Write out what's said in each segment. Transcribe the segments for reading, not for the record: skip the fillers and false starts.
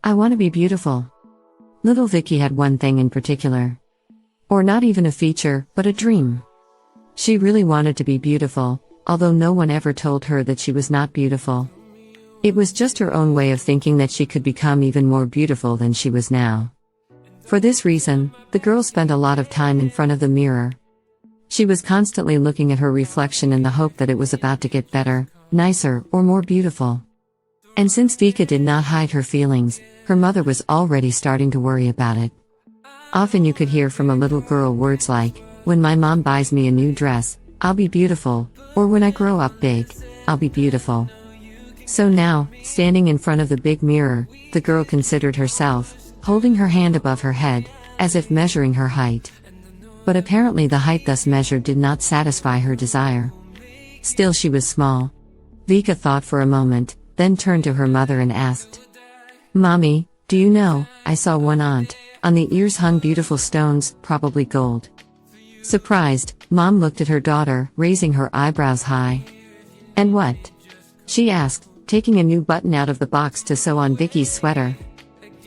I want to be beautiful. Little Vicky had one thing in particular. Or not even a feature, but a dream. She really wanted to be beautiful, although no one ever told her that she was not beautiful. It was just her own way of thinking that she could become even more beautiful than she was now. For this reason, the girl spent a lot of time in front of the mirror. She was constantly looking at her reflection in the hope that it was about to get better, nicer, or more beautiful. And since Vika did not hide her feelings, her mother was already starting to worry about it. Often you could hear from a little girl words like, "When my mom buys me a new dress, I'll be beautiful," or "When I grow up big, I'll be beautiful." So now, standing in front of the big mirror, the girl considered herself, holding her hand above her head, as if measuring her height. But apparently the height thus measured did not satisfy her desire. Still she was small. Vika thought for a moment, then turned to her mother and asked, "Mommy, do you know, I saw one aunt. On the ears hung beautiful stones, probably gold." Surprised, Mom looked at her daughter, raising her eyebrows high. "And what?" she asked, taking a new button out of the box to sew on Vicky's sweater.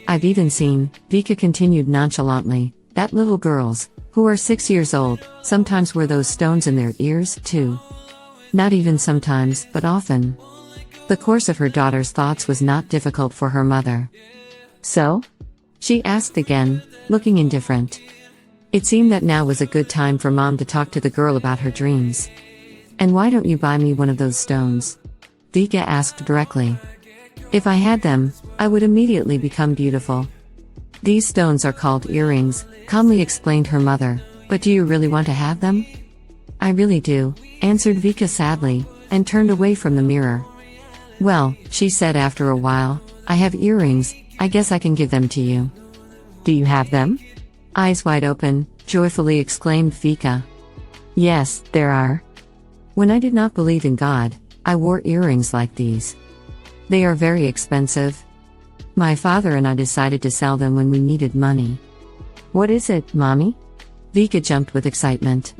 "I've even seen," Vika continued nonchalantly, "that little girls, who are 6 years old, sometimes wear those stones in their ears, too. Not even sometimes, but often." The course of her daughter's thoughts was not difficult for her mother. "So?" she asked again, looking indifferent. It seemed that now was a good time for Mom to talk to the girl about her dreams. "And why don't you buy me one of those stones?" Vika asked directly. "If I had them, I would immediately become beautiful." "These stones are called earrings," calmly explained her mother, "but do you really want to have them?" "I really do," answered Vika sadly, and turned away from the mirror. "Well," she said after a while, "I have earrings, I guess I can give them to you." "Do you have them?" Eyes wide open, joyfully exclaimed Vika. "Yes, there are. When I did not believe in God, I wore earrings like these. They are very expensive. My father and I decided to sell them when we needed money." "What is it, Mommy?" Vika jumped with excitement.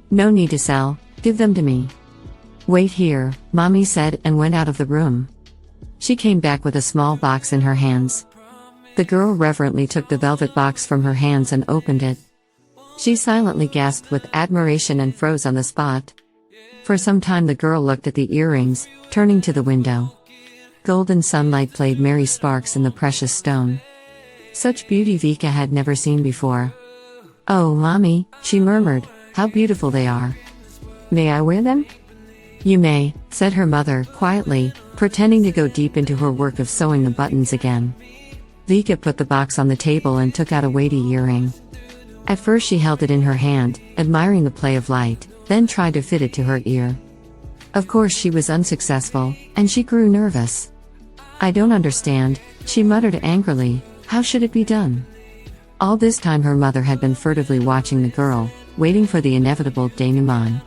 "No need to sell, give them to me." "Wait here," Mommy said and went out of the room. She came back with a small box in her hands. The girl reverently took the velvet box from her hands and opened it. She silently gasped with admiration and froze on the spot. For some time the girl looked at the earrings, turning to the window. Golden sunlight played merry sparks in the precious stone. Such beauty Vika had never seen before. "Oh, Mommy," she murmured, "how beautiful they are. May I wear them?" "You may," said her mother, quietly, pretending to go deep into her work of sewing the buttons again. Vika put the box on the table and took out a weighty earring. At first she held it in her hand, admiring the play of light, then tried to fit it to her ear. Of course she was unsuccessful, and she grew nervous. "I don't understand," she muttered angrily, "how should it be done?" All this time her mother had been furtively watching the girl, waiting for the inevitable denouement.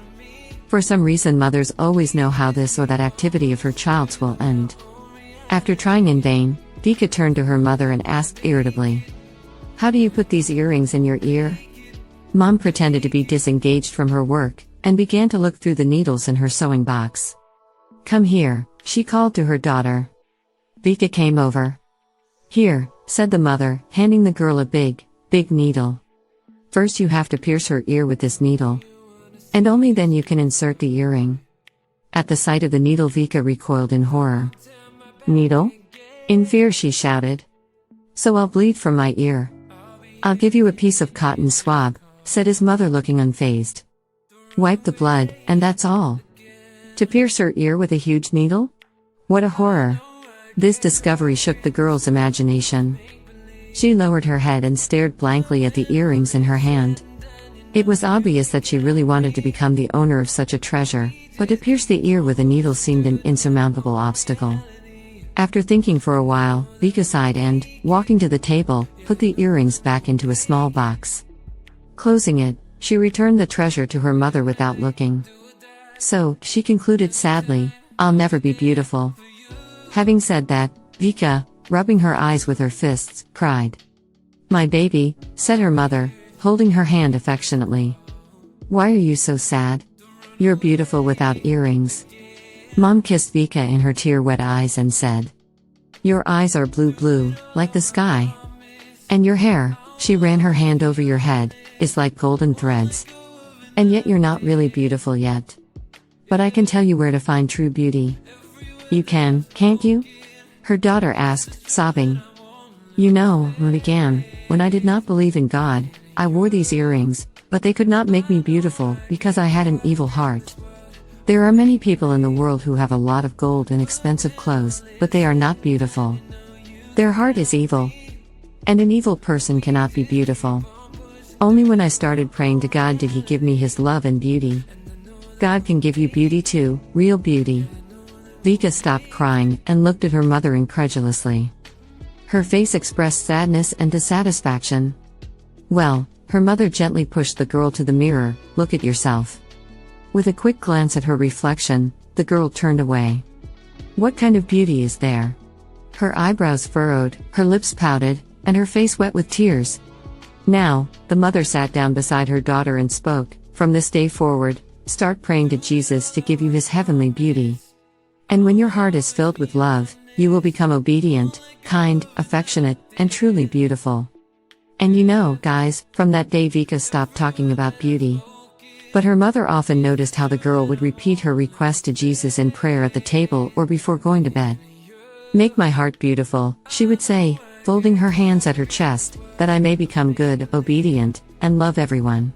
For some reason mothers always know how this or that activity of her child's will end. After trying in vain, Vika turned to her mother and asked irritably, "How do you put these earrings in your ear?" Mom pretended to be disengaged from her work, and began to look through the needles in her sewing box. "Come here," she called to her daughter. Vika came over. "Here," said the mother, handing the girl a big needle. "First you have to pierce her ear with this needle. And only then you can insert the earring." At the sight of the needle Vika recoiled in horror. "Needle?" In fear she shouted. "So I'll bleed from my ear." "I'll give you a piece of cotton swab," said his mother looking unfazed. "Wipe the blood, and that's all. To pierce her ear with a huge needle? What a horror." This discovery shook the girl's imagination. She lowered her head and stared blankly at the earrings in her hand. It was obvious that she really wanted to become the owner of such a treasure, but to pierce the ear with a needle seemed an insurmountable obstacle. After thinking for a while, Vika sighed and, walking to the table, put the earrings back into a small box. Closing it, she returned the treasure to her mother without looking. "So," she concluded sadly, "I'll never be beautiful." Having said that, Vika, rubbing her eyes with her fists, cried. "My baby," said her mother, holding her hand affectionately. "Why are you so sad? You're beautiful without earrings." Mom kissed Vika in her tear-wet eyes and said, Your eyes are blue, like the sky. And your hair, she ran her hand over your head, is like golden threads. And yet you're not really beautiful yet. But I can tell you where to find true beauty. You can, can't you? Her daughter asked, sobbing. You know, began, when I did not believe in God, I wore these earrings, but they could not make me beautiful because I had an evil heart. There are many people in the world who have a lot of gold and expensive clothes, but they are not beautiful. Their heart is evil. And an evil person cannot be beautiful. Only when I started praying to God did He give me His love and beauty. God can give you beauty too, real beauty. Vika stopped crying and looked at her mother incredulously. Her face expressed sadness and dissatisfaction. Well, her mother gently pushed the girl to the mirror. Look at yourself. With a quick glance at her reflection, the girl turned away. What kind of beauty is there? Her eyebrows furrowed, her lips pouted, and her face wet with tears. Now, the mother sat down beside her daughter and spoke, from this day forward, start praying to Jesus to give you His heavenly beauty. And when your heart is filled with love, you will become obedient, kind, affectionate, and truly beautiful. And you know, guys, from that day Vika stopped talking about beauty. But her mother often noticed how the girl would repeat her request to Jesus in prayer at the table or before going to bed. Make my heart beautiful, she would say, folding her hands at her chest, that I may become good, obedient, and love everyone.